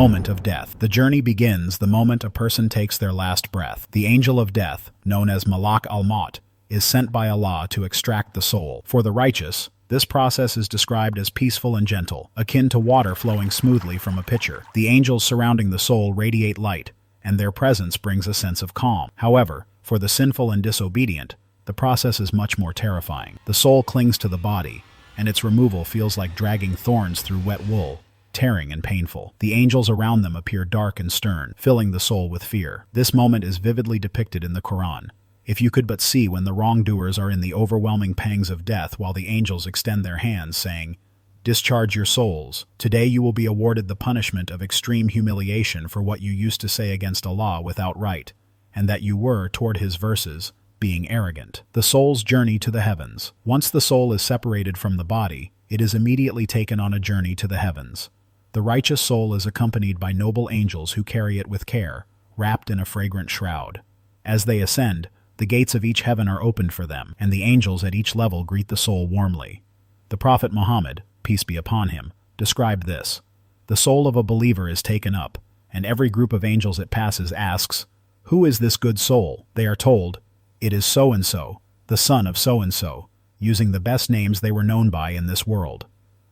Moment of death. The journey begins the moment a person takes their last breath. The angel of death, known as Malak al-Maut, is sent by Allah to extract the soul. For the righteous, this process is described as peaceful and gentle, akin to water flowing smoothly from a pitcher. The angels surrounding the soul radiate light, and their presence brings a sense of calm. However, for the sinful and disobedient, the process is much more terrifying. The soul clings to the body, and its removal feels like dragging thorns through wet wool, tearing and painful. The angels around them appear dark and stern, filling the soul with fear. This moment is vividly depicted in the Quran. If you could but see when the wrongdoers are in the overwhelming pangs of death while the angels extend their hands, saying, "Discharge your souls. Today you will be awarded the punishment of extreme humiliation for what you used to say against Allah without right, and that you were, toward his verses, being arrogant." The soul's journey to the heavens. Once the soul is separated from the body, it is immediately taken on a journey to the heavens. The righteous soul is accompanied by noble angels who carry it with care, wrapped in a fragrant shroud. As they ascend, the gates of each heaven are opened for them, and the angels at each level greet the soul warmly. The Prophet Muhammad, peace be upon him, described this: "The soul of a believer is taken up, and every group of angels it passes asks, 'Who is this good soul?' They are told, 'It is so-and-so, the son of so-and-so,' using the best names they were known by in this world."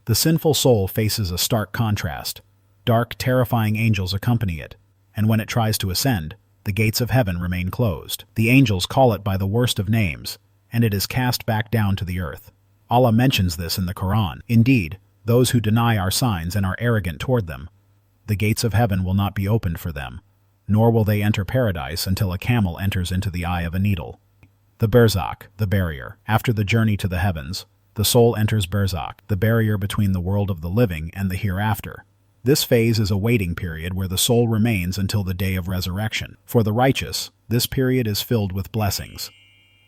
The sinful soul faces a stark contrast. Dark, terrifying angels accompany it, and when it tries to ascend, the gates of heaven remain closed. The angels call it by the worst of names, and it is cast back down to the earth. Allah mentions this in the Quran. Indeed, those who deny our signs and are arrogant toward them, the gates of heaven will not be opened for them, nor will they enter paradise until a camel enters into the eye of a needle. The Barzakh, the barrier. After the journey to the heavens, the soul enters Barzakh, the barrier between the world of the living and the hereafter. This phase is a waiting period where the soul remains until the day of resurrection. For the righteous, this period is filled with blessings.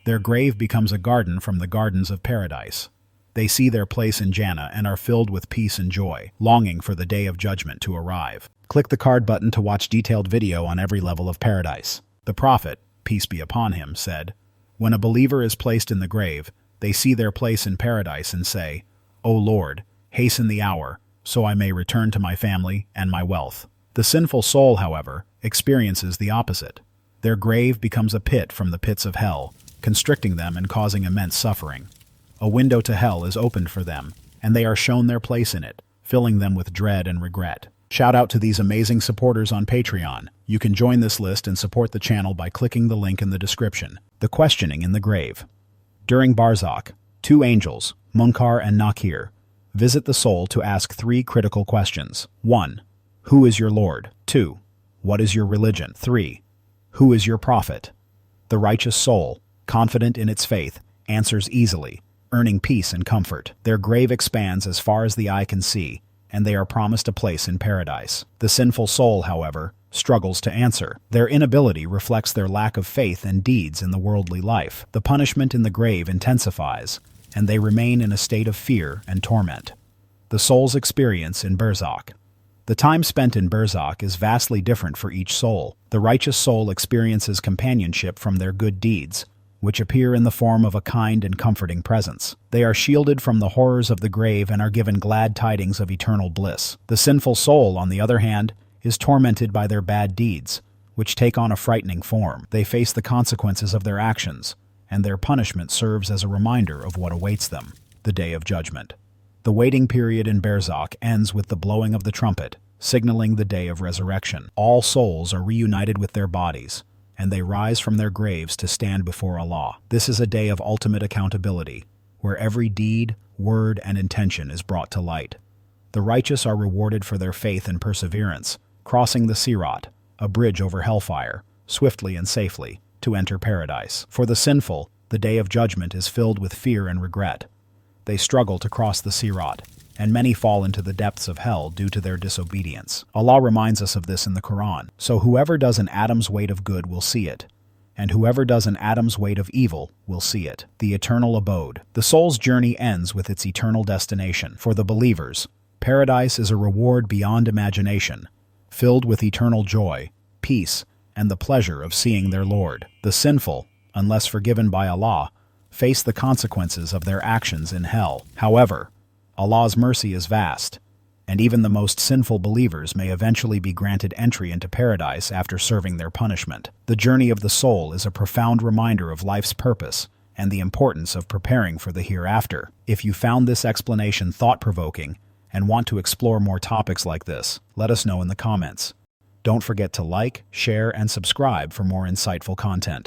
Their grave becomes a garden from the gardens of paradise. They see their place in Jannah and are filled with peace and joy, longing for the day of judgment to arrive. Click the card button to watch detailed video on every level of paradise. The Prophet, peace be upon him, said, "When a believer is placed in the grave, they see their place in paradise and say, 'O Lord, hasten the hour, so I may return to my family and my wealth.'" The sinful soul, however, experiences the opposite. Their grave becomes a pit from the pits of hell, constricting them and causing immense suffering. A window to hell is opened for them, and they are shown their place in it, filling them with dread and regret. Shout out to these amazing supporters on Patreon. You can join this list and support the channel by clicking the link in the description. The questioning in the grave. During Barzakh, two angels, Munkar and Nakir, visit the soul to ask three critical questions. 1. Who is your Lord? 2. What is your religion? 3. Who is your prophet? The righteous soul, confident in its faith, answers easily, earning peace and comfort. Their grave expands as far as the eye can see, and they are promised a place in paradise. The sinful soul, however, struggles to answer. Their inability reflects their lack of faith and deeds in the worldly life. The punishment in the grave intensifies, and they remain in a state of fear and torment. The soul's experience in Barzakh. The time spent in Barzakh is vastly different for each soul. The righteous soul experiences companionship from their good deeds, which appear in the form of a kind and comforting presence. They are shielded from the horrors of the grave and are given glad tidings of eternal bliss. The sinful soul, on the other hand, is tormented by their bad deeds, which take on a frightening form. They face the consequences of their actions, and their punishment serves as a reminder of what awaits them, the day of judgment. The waiting period in Barzakh ends with the blowing of the trumpet, signaling the day of resurrection. All souls are reunited with their bodies, and they rise from their graves to stand before Allah. This is a day of ultimate accountability, where every deed, word, and intention is brought to light. The righteous are rewarded for their faith and perseverance, crossing the Sirat, a bridge over hellfire, swiftly and safely, to enter paradise. For the sinful, the day of judgment is filled with fear and regret. They struggle to cross the Sirat, and many fall into the depths of hell due to their disobedience. Allah reminds us of this in the Quran. So whoever does an atom's weight of good will see it, and whoever does an atom's weight of evil will see it. The Eternal Abode. The soul's journey ends with its eternal destination. For the believers, paradise is a reward beyond imagination, filled with eternal joy, peace, and the pleasure of seeing their Lord. The sinful, unless forgiven by Allah, face the consequences of their actions in hell. However, Allah's mercy is vast, and even the most sinful believers may eventually be granted entry into paradise after serving their punishment. The journey of the soul is a profound reminder of life's purpose and the importance of preparing for the hereafter. If you found this explanation thought-provoking and want to explore more topics like this, let us know in the comments. Don't forget to like, share, and subscribe for more insightful content.